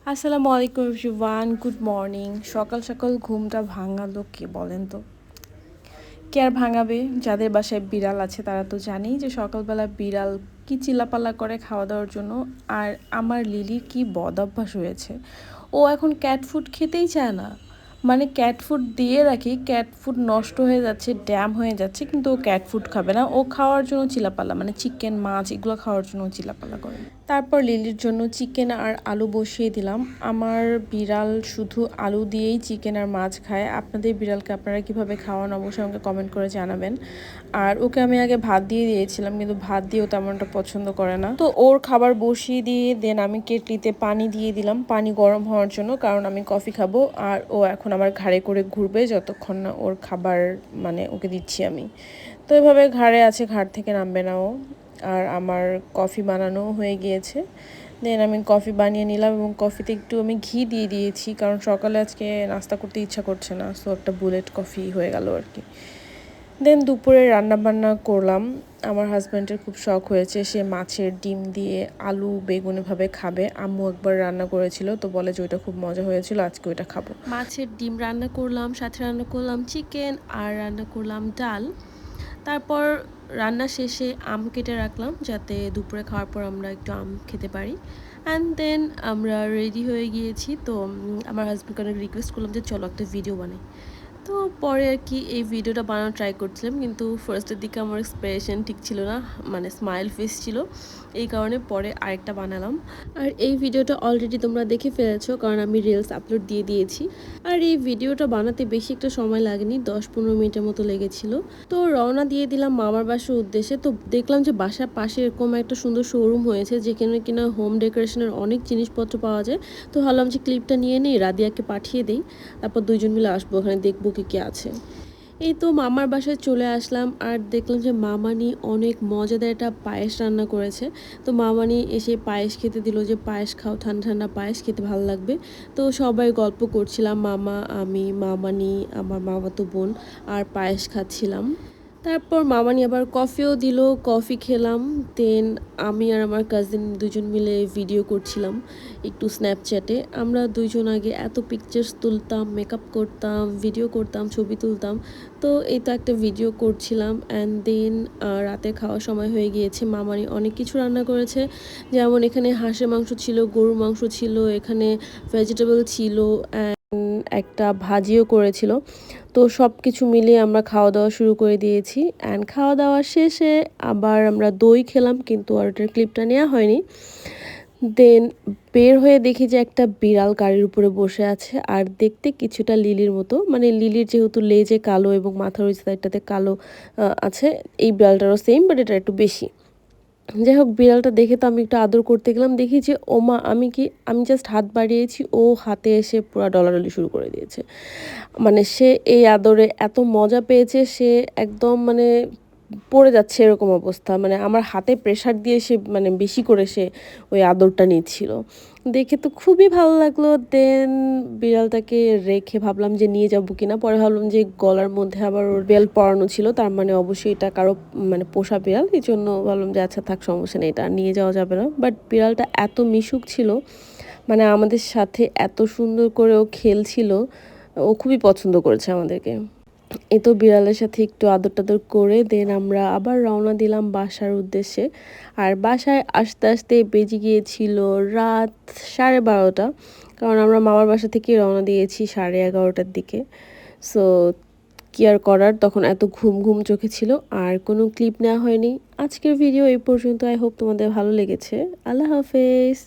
আসসালামু আলাইকুম everyone, good morning. সকাল সকাল ঘুমটা ভাঙালো কে বলেন তো? কে আর ভাঙাবে? যাদের বাসায় বিড়াল আছে তারা তো জানেই যে সকালবেলা বিড়াল কি চিল্লাপাল্লা করে খাওয়া দাওয়ার জন্য। আর আমার লিলির কি বদ অভ্যাস হয়েছে, ও এখন ক্যাট ফুড খেতেই চায় না। মানে ক্যাট ফুড দিয়ে রাখি, ক্যাট ফুড নষ্ট হয়ে যাচ্ছে, ড্যাম হয়ে যাচ্ছে, কিন্তু ও ক্যাট ফুড খাবে না। ও খাওয়ার জন্য চিল্লাপাল্লা, মানে চিকেন মাছ এগুলো খাওয়ার জন্য চিল্লাপাল্লা করে। তারপর লিলির জন্য চিকেন আর আলু বসিয়ে দিলাম। আমার বিড়াল শুধু আলু দিয়েই চিকেন আর মাছ খায়। আপনাদের বিড়ালকে আপনারা কিভাবে খাওয়ান অবশ্যই আমাকে কমেন্ট করে জানাবেন। আর ওকে আমি আগে ভাত দিয়ে দিয়েছিলাম, কিন্তু ভাত দিয়েও তেমনটা পছন্দ করে না। তো ওর খাবার বসিয়ে দিয়ে দেন আমি কেটলিতে পানি দিয়ে দিলাম, পানি গরম হওয়ার জন্য, কারণ আমি কফি খাবো। আর ও এখন আমার ঘাড়ে করে ঘুরবে যতক্ষণ না ওর খাবার মানে ওকে দিচ্ছি আমি। তো এভাবে ঘাড়ে আছে, ঘাড় থেকে নামবে না ও। আর আমার কফি বানানো হয়ে গিয়েছে। দেন আমি কফি বানিয়ে নিলাম এবং কফিতে একটু আমি ঘি দিয়ে দিয়েছি, কারণ সকালে আজকে নাস্তা করতে ইচ্ছা করছে না, সো একটা বুলেট কফি হয়ে গেল আর কি। দেন দুপুরে রান্না বান্না করলাম। আমার হাজব্যান্ডের খুব শখ হয়েছে, সে মাছের ডিম দিয়ে আলু বেগুন এভাবে খাবে। আম্মু একবার রান্না করেছিল, তো বলে যে ওইটা খুব মজা হয়েছিল, আজকে ওইটা খাবো। মাছের ডিম রান্না করলাম, সাথে রান্না করলাম চিকেন আর রান্না করলাম ডাল। তারপর রান্না শেষে আম কেটে রাখলাম, যাতে দুপুরে খাওয়ার পর আমরা একটু আম খেতে পারি। অ্যান্ড দেন আমরা রেডি হয়ে গিয়েছি। তো আমার হাজব্যান্ডকে অনেক রিকোয়েস্ট করলাম যে চলো একটা ভিডিও বানাই। তো পরে আর কি এই ভিডিওটা বানানোর ট্রাই করছিলাম, কিন্তু ফার্স্টের দিকে আমার এক্সপ্রেশন ঠিক ছিল না, মানে স্মাইল ফেস ছিল, এই কারণে পরে আরেকটা বানালাম। আর এই ভিডিওটা অলরেডি তোমরা দেখে ফেলেছো, কারণ আমি রিলস আপলোড দিয়ে দিয়েছি। আর এই ভিডিওটা বানাতে বেশি একটা সময় লাগেনি, 10-15 মিনিটের মতো লেগেছিল। তো রওনা দিয়ে দিলাম মামার বাসার উদ্দেশ্যে। তো দেখলাম যে বাসার পাশে এরকম একটা সুন্দর শোরুম হয়েছে, যেখানে কিনা হোম ডেকোরেশনের অনেক জিনিসপত্র পাওয়া যায়। তো ভাবলাম যে ক্লিপটা নিয়ে নিই, রাদিয়াকে পাঠিয়ে দিই, তারপর দুইজন মিলে আসবো, ওখানে দেখবো কি আছে। এই তো মামার বাসায় চলে আসলাম, আর দেখলাম যে মামানি অনেক মজাদার একটা পায়েস রান্না করেছে। তো মামানি এসে পায়েস খেতে দিল, যে পায়েস খাও, ঠান্ডা ঠান্ডা পায়েস খেতে ভালো লাগবে। তো সবাই গল্প করছিলাম, মামা, আমি, মামানি, আমার মামাতো বোন, আর পায়েস খাচ্ছিলাম। তারপর মামানি আবার কফিও দিল, কফি খেলাম। দেন আমি আর আমার কাজিন দুজন মিলে ভিডিও করছিলাম একটু স্ন্যাপচ্যাটে। আমরা দুইজন আগে এত পিকচার্স তুলতাম, মেকআপ করতাম, ভিডিও করতাম, ছবি তুলতাম। তো এই তো একটা ভিডিও করছিলাম। অ্যান্ড দেন রাতে খাওয়ার সময় হয়ে গিয়েছে। মামানি অনেক কিছু রান্না করেছে, যেমন এখানে হাঁসের মাংস ছিল, গরুর মাংস ছিল, এখানে ভেজিটেবল ছিল, একটা ভাজিও করেছিল। তো সব কিছু মিলিয়ে আমরা খাওয়া দাওয়া শুরু করে দিয়েছি। অ্যান্ড খাওয়া দাওয়া শেষে আবার আমরা দই খেলাম, কিন্তু আর ওটার ক্লিপটা নেওয়া হয়নি। দেন বের হয়ে দেখি যে একটা বিড়াল গাড়ির উপরে বসে আছে, আর দেখতে কিছুটা লিলির মতো, মানে লিলির যেহেতু লেজে কালো এবং মাথার ওই সাইডটাতে কালো আছে, এই বিড়ালটারও সেম, বাট এটা একটু বেশি। যাই হোক, বিড়ালটা দেখে তো আমি একটু আদর করতে গেলাম, দেখি যে ওমা, আমি জাস্ট হাত বাড়িয়েছি, ও হাতে এসে পুরো ডলাডলি শুরু করে দিয়েছে। মানে সে এই আদরে এত মজা পেয়েছে, সে একদম মানে পড়ে যাচ্ছে এরকম অবস্থা। মানে আমার হাতে প্রেশার দিয়ে সে মানে বেশি করে সে ওই আদরটা নিচ্ছিল, দেখে তো খুবই ভালো লাগলো। দেন বিড়ালটাকে রেখে ভাবলাম যে নিয়ে যাবো কিনা, পরে ভাবলাম যে গলার মধ্যে আবার ওর বেল পরানো ছিল, তার মানে অবশ্যই এটা কারো মানে পোষা বিড়াল, এই জন্য ভাবলাম যে আচ্ছা থাক, সমস্যা নেই, এটা আর নিয়ে যাওয়া যাবে না। বাট বিড়ালটা এত মিশুক ছিল, মানে আমাদের সাথে এত সুন্দর করে ও খেলছিল, ও খুবই পছন্দ করেছে আমাদেরকে। এই তো বিড়ালের সাথে একটু আদর টাদর করে দেন আমরা আবার রওনা দিলাম বাসার উদ্দেশ্যে। আর বাসায় আস্তে আস্তে বেজে গিয়েছিল রাত 12:30, কারণ আমরা মামার বাসা থেকে রওনা দিয়েছি 11:30টার দিকে। সো কি আর করার, তখন এত ঘুম ঘুম চোখে ছিল, আর কোনো ক্লিপ নেওয়া হয়নি। আজকের ভিডিও এই পর্যন্ত। আই হোপ তোমাদের ভালো লেগেছে। আল্লাহ হাফেজ।